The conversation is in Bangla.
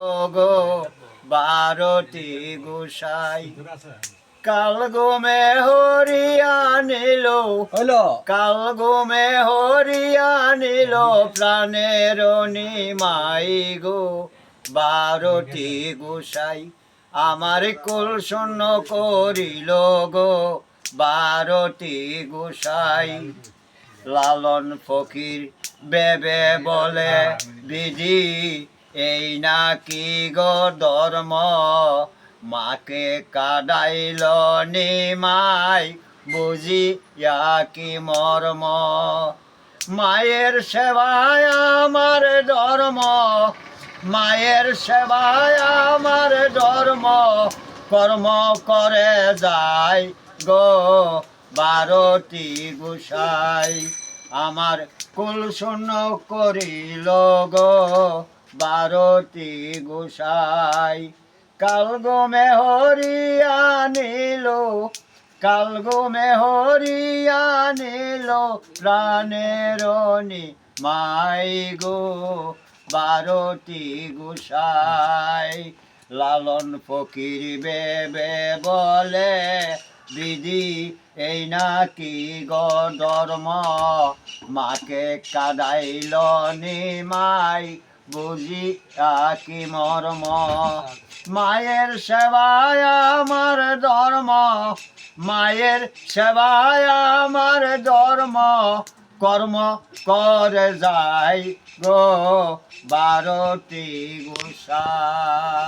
গো 12টি গোসাই কাল গোমে হরিয়া নিল কাল গোমে হরিয়া নিল প্রাণের নিমাই গো 12টি গোসাই আমার কুল শূন্য করিল গো 12টি গোসাই লালন ফকির বেবে বলে বিধি এই নাকি গো ধর্ম মাকে কাদাইল নিমাই বুঝিয়া কি মর্ম মায়ের সেবায় আমার ধর্ম মায়ের সেবায় আমার ধর্ম কর্ম করে যায় গো 12টি গোসাই আমার কুল শূন্য করিল গো 12টি গোসাই কাল গোমে হরিয়া নিল কাল গোমে হরিয়া নিল প্রাণের মাই গো 12টি গোসাই লালন ফকির বেবে বলে বিধি এই নাকি গো ধর্ম মাকে কাদাইল নিমাই বুঝিয়া কি মর্ম মায়ের সেবায় আমার ধর্ম মায়ের সেবায় আমার ধর্ম কর্ম করে যায় গো 12টি গোসাই।